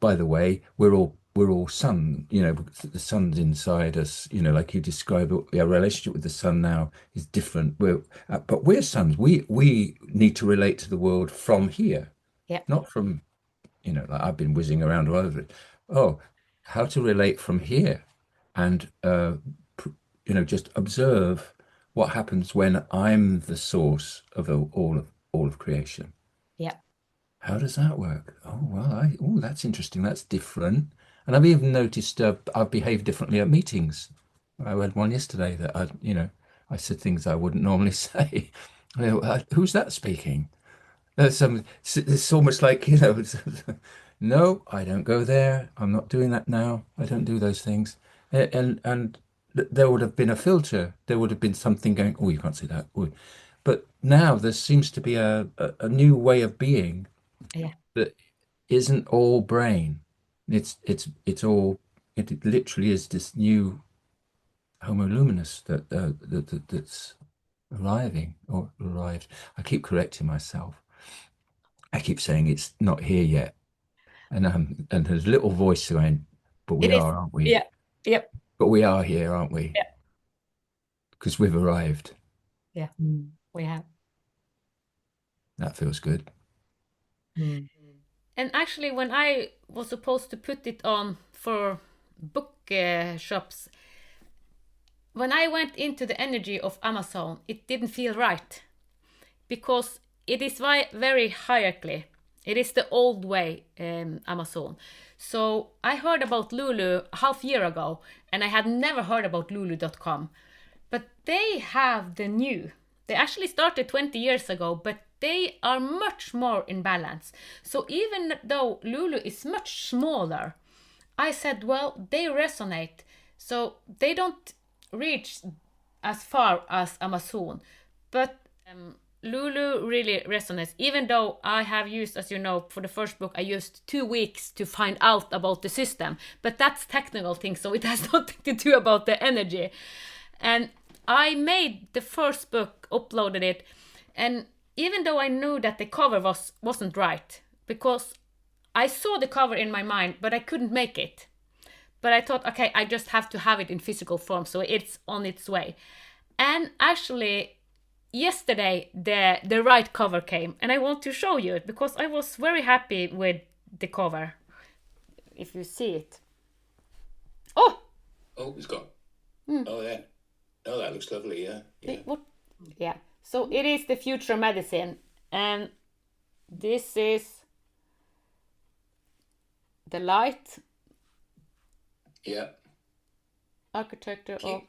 by the way, we're all sun. The sun's inside us. Like you describe it, our relationship with the sun now is different. But we're suns. We need to relate to the world from here, Yeah. not from like I've been whizzing around all over it. Oh, how to relate from here, and just observe what happens when I'm the source of all of creation. Yeah. How does that work? Oh, well, that's interesting. That's different. And I've even noticed I've behaved differently at meetings. I had one yesterday that I said things I wouldn't normally say. Who's that speaking? It's almost like, no, I don't go there. I'm not doing that now. I don't do those things. And there would have been a filter. There would have been something going, oh, you can't say that. Oh. But now there seems to be a new way of being Yeah. that isn't all brain. It's all, it literally is this new Homo luminous that's arriving or arrived. I keep correcting myself. I keep saying it's not here yet. And there's a little voice saying, but It we is. are, aren't we? Yeah. Yep. But we are here, aren't we? Yeah. Because we've arrived. Yeah. We have. That feels good. And actually, when I was supposed to put it on for book shops, when I went into the energy of Amazon, it didn't feel right, because it is very hierarchy. It is the old way, Amazon. So I heard about Lulu half year ago, and I had never heard about Lulu.com. But they have the new. They actually started 20 years ago, but they are much more in balance. So even though Lulu is much smaller, I said, well, they resonate. So they don't reach as far as Amazon, but Lulu really resonates, even though I have used, as you know, for the first book, I used 2 weeks to find out about the system, but that's technical thing, so it has nothing to do about the energy. And I made the first book, uploaded it, and even though I knew that the cover wasn't right, because I saw the cover in my mind, but I couldn't make it. But I thought, okay, I just have to have it in physical form, so it's on its way. And actually, yesterday the right cover came, and I want to show you it because I was very happy with the cover. If you see it. Oh, it's got. Oh yeah. Oh, that looks lovely. Yeah. Yeah. So it is the future medicine, and this is the light. Yeah. Architecture of.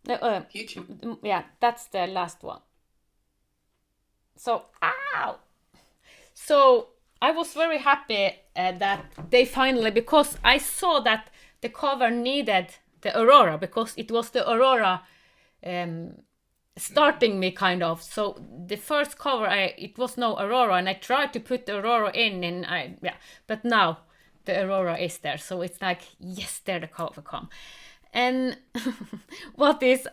YouTube. Yeah, that's the last one. So, So I was very happy that they finally, because I saw that the cover needed the aurora, because it was the aurora starting me kind of. So the first cover, it was no aurora, and I tried to put the aurora in, and but now the aurora is there. So it's like, yes, there the cover come. And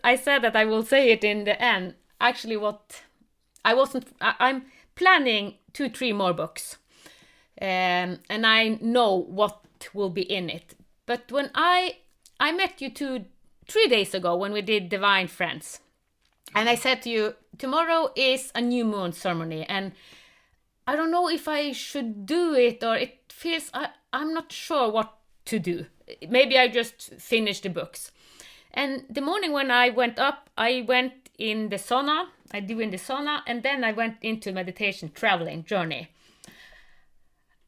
I said that I will say it in the end. Actually, I'm planning 2-3 more books. And I know what will be in it. But when I met you 3 days ago when we did Divine Friends, and I said to you, tomorrow is a new moon ceremony, and I don't know if I should do it, or it feels, I'm not sure what to do. Maybe I just finished the books. And the morning when I went up, I went in the sauna. And then I went into meditation, traveling journey.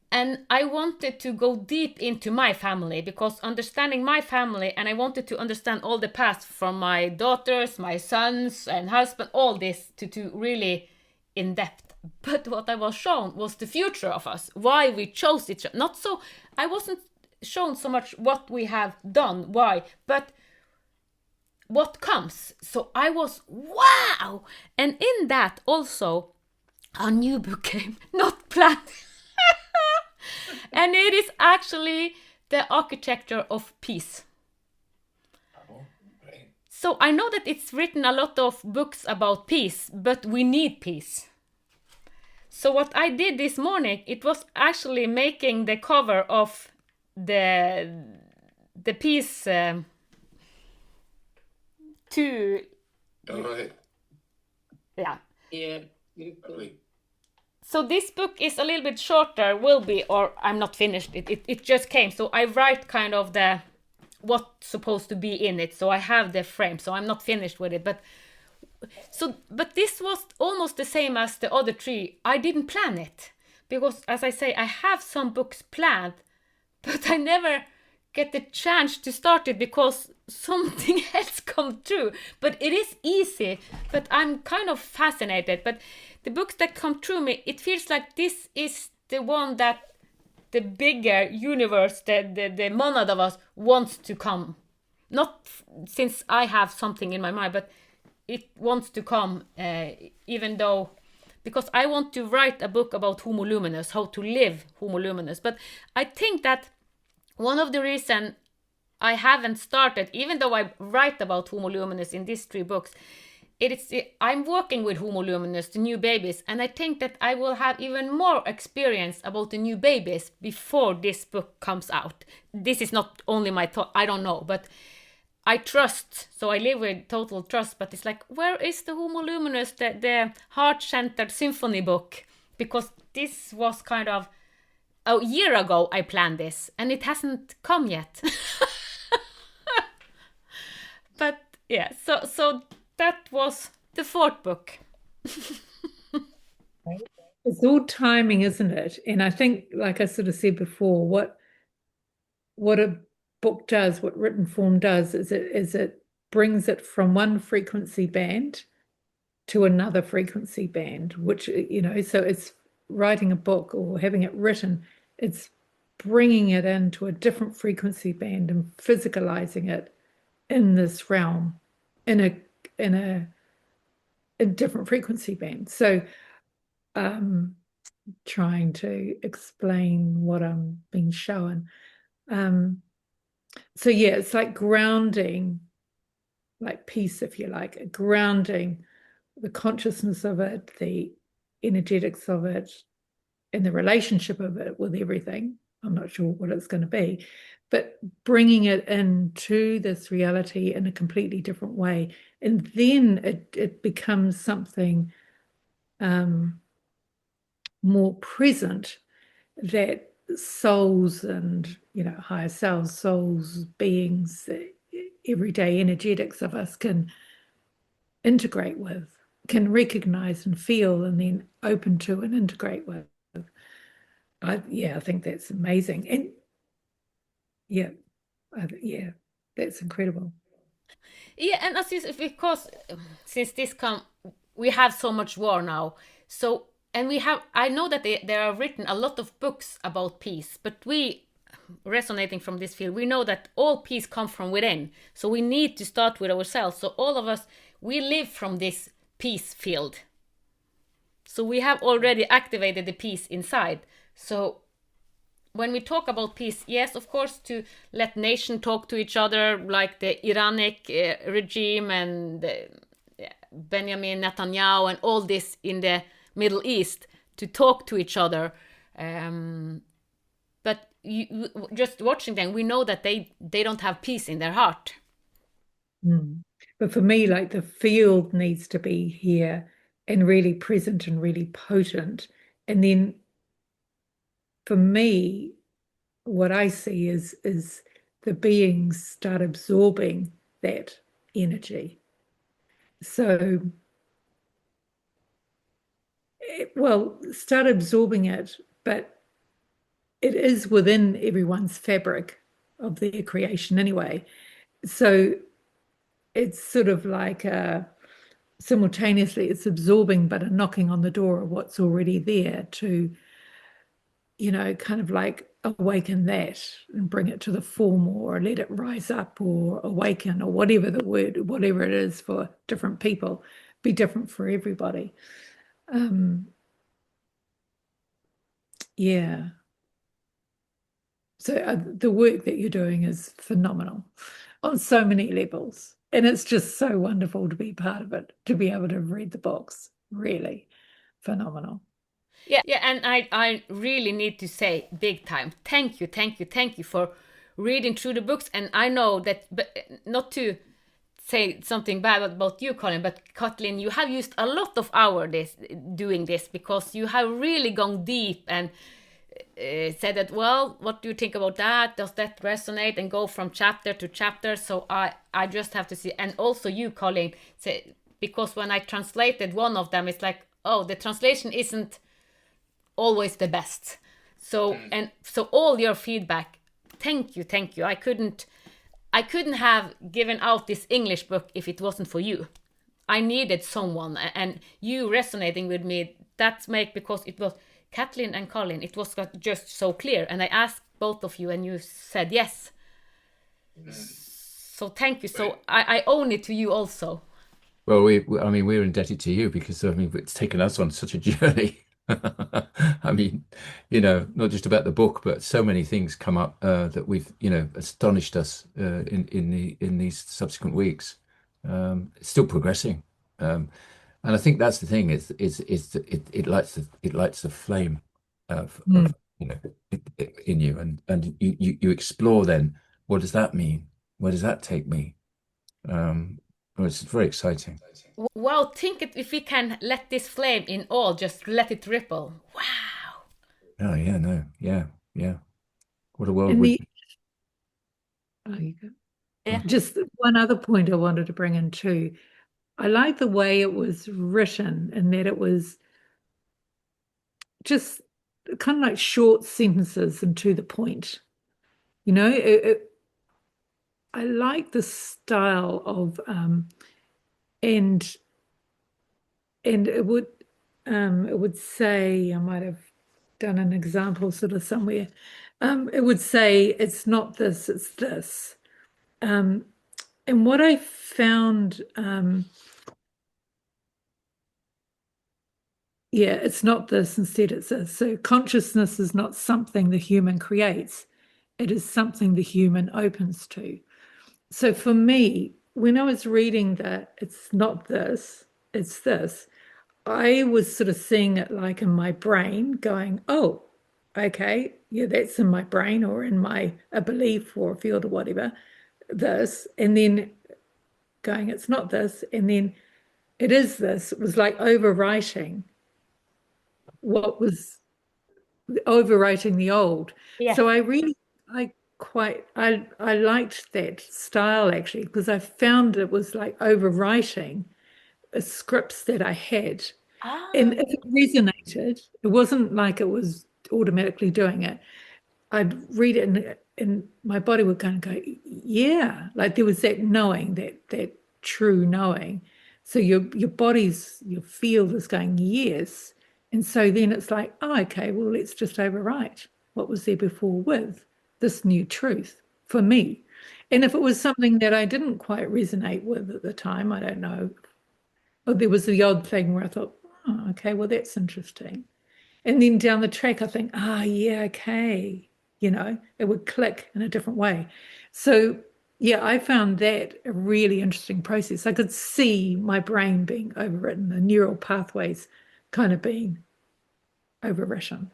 And I wanted to go deep into my family, because understanding my family, and I wanted to understand all the past from my daughters, my sons and husband, all this to really in depth. But what I was shown was the future of us, why we chose each other. Not so, I wasn't shown so much what we have done, why, but what comes. So I was, wow! And in that also, a new book came, not planned. And it is actually the architecture of peace. Oh, great. So I know that it's written a lot of books about peace, but we need peace. So what I did this morning, it was actually making the cover of the piece All right. Yeah. Yeah. Lovely. So this book is a little bit shorter, will be, or I'm not finished. It just came. So I write kind of what's supposed to be in it. So I have the frame. So I'm not finished with it. But this was almost the same as the other 3. I didn't plan it. Because as I say, I have some books planned, but I never get the chance to start it because something else come through. But it is easy, but I'm kind of fascinated. But the books that come through me, it feels like this is the one that the bigger universe, the monad of us wants to come. Not since I have something in my mind, but it wants to come, even though, because I want to write a book about Homo Luminous, how to live Homo Luminous. But I think that one of the reasons I haven't started, even though I write about Homo Luminous in these 3 books, I'm working with Homo Luminous, the new babies, and I think that I will have even more experience about the new babies before this book comes out. This is not only my thought, I don't know, but I trust, so I live with total trust, but it's like, where is the Homo Luminous, the heart-centered symphony book? Because this was kind of, a year ago I planned this, and it hasn't come yet. But yeah, so that was the 4th book. It's all timing, isn't it? And I think, like I sort of said before, what a book does, what written form does, is it brings it from one frequency band to another frequency band, which, so it's writing a book or having it written, it's bringing it into a different frequency band and physicalizing it in this realm, in a a different frequency band. So trying to explain what I'm being shown. So yeah, it's like grounding, like peace, if you like, grounding the consciousness of it, the energetics of it, and the relationship of it with everything. I'm not sure what it's going to be, but bringing it into this reality in a completely different way. And then it becomes something more present that souls and, higher selves, souls, beings, everyday energetics of us can integrate with, can recognize and feel, and then open to and integrate with. I think that's amazing. And yeah, that's incredible. Yeah, and because since we have so much war now. So, and I know that there are written a lot of books about peace, but we, resonating from this field, we know that all peace comes from within. So we need to start with ourselves. So all of us, we live from this peace field. So we have already activated the peace inside. So when we talk about peace, yes, of course, to let nations talk to each other, like the Iranic regime and Benjamin Netanyahu and all this in the Middle East, to talk to each other. But just watching them, we know that they don't have peace in their heart. But for me, like, the field needs to be here and really present and really potent. And then for me, what I see is the beings start absorbing that energy. So, start absorbing it, but it is within everyone's fabric of their creation anyway. So it's sort of like simultaneously it's absorbing, but a knocking on the door of what's already there to, kind of like awaken that and bring it to the form, or let it rise up, or awaken, or whatever it is for different people, be different for everybody. Yeah. So the work that you're doing is phenomenal on so many levels. And it's just so wonderful to be part of it, to be able to read the books. Really phenomenal. Yeah, and I really need to say big time, thank you for reading through the books. And I know that, but not to say something bad about you, Colin, but Kathleen, you have used a lot of hours doing this, because you have really gone deep and said that, well, what do you think about that? Does that resonate? And go from chapter to chapter. So I just have to see. And also you, Colin, say, because when I translated one of them, it's like, oh, the translation isn't always the best. So all your feedback, thank you. I couldn't have given out this English book if it wasn't for you. I needed someone, and you resonating with me, because it was Kathleen and Colin, it was just so clear. And I asked both of you and you said yes. So thank you. So I own it to you also. Well, we're indebted to you, because it's taken us on such a journey. I mean, not just about the book, but so many things come up that we've, astonished us in these subsequent weeks. It's still progressing, and I think that's the thing. It lights the flame of in you, and you explore. Then what does that mean? Where does that take me? It's very exciting. Wow, think if we can let this flame in all, just let it ripple. Wow. Oh yeah, no, yeah. What a world And would be. Oh, you go. Yeah. Just one other point I wanted to bring in too. I like the way it was written, and that it was just kind of like short sentences and to the point. I like the style of and it would say, I might have done an example sort of somewhere. It would say, it's not this, it's this. And what I found Yeah, it's not this, instead it's this. So consciousness is not something the human creates. It is something the human opens to. So for me, when I was reading that it's not this, it's this, I was sort of seeing it like in my brain going, oh, okay, yeah, that's in my brain or in a belief or a field or whatever, this, and then going, it's not this, and then it is this. It was like overwriting what was overwriting the old. Yeah. So I liked that style actually, because I found it was like overwriting scripts that I had. And if it resonated, it wasn't like it was automatically doing it. I'd read it and my body would kind of go, yeah, like there was that knowing, that true knowing. So your field is going, yes. And so then it's like, oh, okay, well, let's just overwrite what was there before with this new truth for me. And if it was something that I didn't quite resonate with at the time, I don't know. Or there was the odd thing where I thought, oh, okay, well, that's interesting. And then down the track, I think, yeah, okay. It would click in a different way. So, yeah, I found that a really interesting process. I could see my brain being overwritten, the neural pathways kind of being overwritten.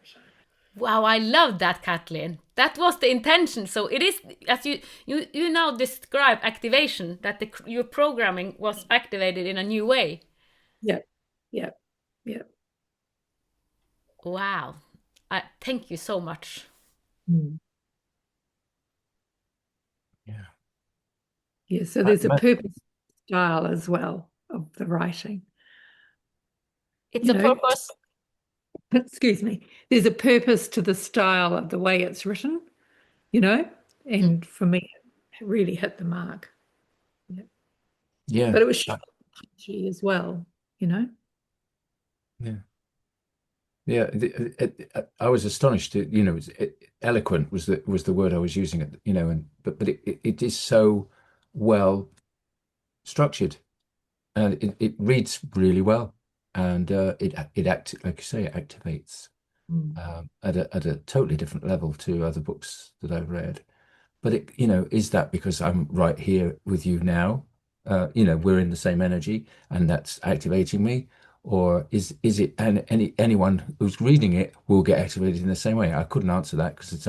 Wow, I love that, Kathleen. That was the intention. So it is, as you now describe activation, that your programming was activated in a new way. Yeah, yeah, yeah. Wow. Thank you so much. Mm. Yeah. Yeah, so there's a purpose style as well of the writing. It's a purpose. Excuse me. There's a purpose to the style of the way it's written, and for me, it really hit the mark. Yeah. But it was punchy as well, Yeah. Yeah. I was astonished. Eloquent was the word I was using. But it is so well structured, and it reads really well, and like you say, it activates at a totally different level to other books that I've read. But is that because I'm right here with you now? We're in the same energy, and that's activating me, or is it? And anyone who's reading it will get activated in the same way. I couldn't answer that because it's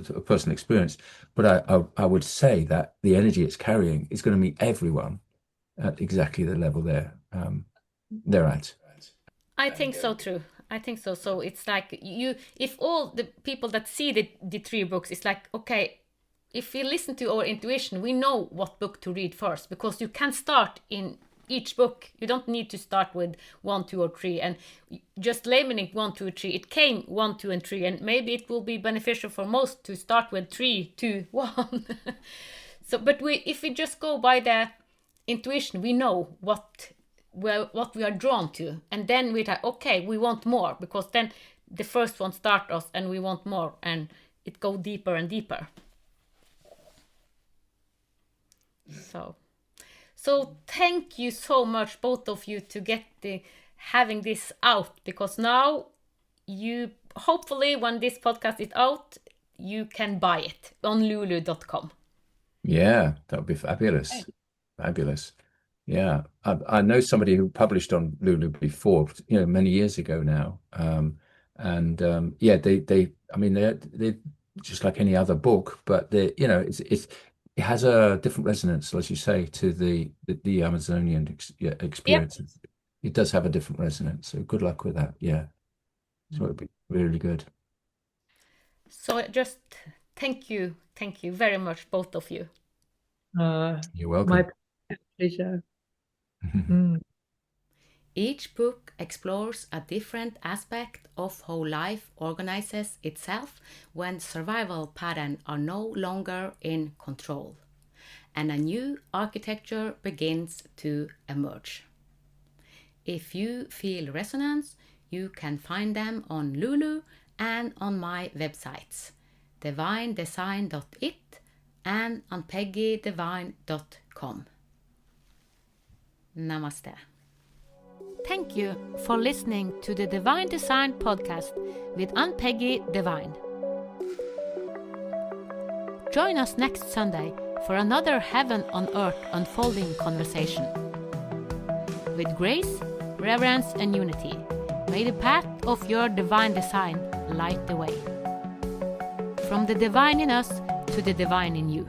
a personal experience. But I would say that the energy it's carrying is going to meet everyone at exactly the level they're at. I think so too. I think so. So it's like if all the people that see the three books, it's like, okay, if we listen to our intuition, we know what book to read first, because you can start in each book. You don't need to start with 1, 2, or 3, and just labeling 1, 2, 3. It came 1, 2, and 3, and maybe it will be beneficial for most to start with 3, 2, 1. So, but if we just go by the intuition, we know what we are drawn to, and then we like, okay, we want more, because then the first one starts us and we want more, and it go deeper and deeper. So thank you so much, both of you, to having this out, because now you hopefully, when this podcast is out, you can buy it on lulu.com. Yeah, that would be fabulous. Fabulous. Yeah, I know somebody who published on Lulu before, many years ago now. Yeah, I mean, they're just like any other book, but it has a different resonance, as you say, to the Amazonian experience. Yep. It does have a different resonance. So good luck with that. Yeah, so it'd be really good. So just thank you very much, both of you. You're welcome. My pleasure. Each book explores a different aspect of how life organizes itself when survival patterns are no longer in control, and a new architecture begins to emerge. If you feel resonance, you can find them on Lulu and on my websites, divinedesign.it and Ann-PeggyDivine.com. Namaste. Thank you for listening to the Divine Design Podcast with Ann-Peggy Divine. Join us next Sunday for another Heaven on Earth unfolding conversation. With grace, reverence, and unity, may the path of your divine design light the way. From the divine in us to the divine in you.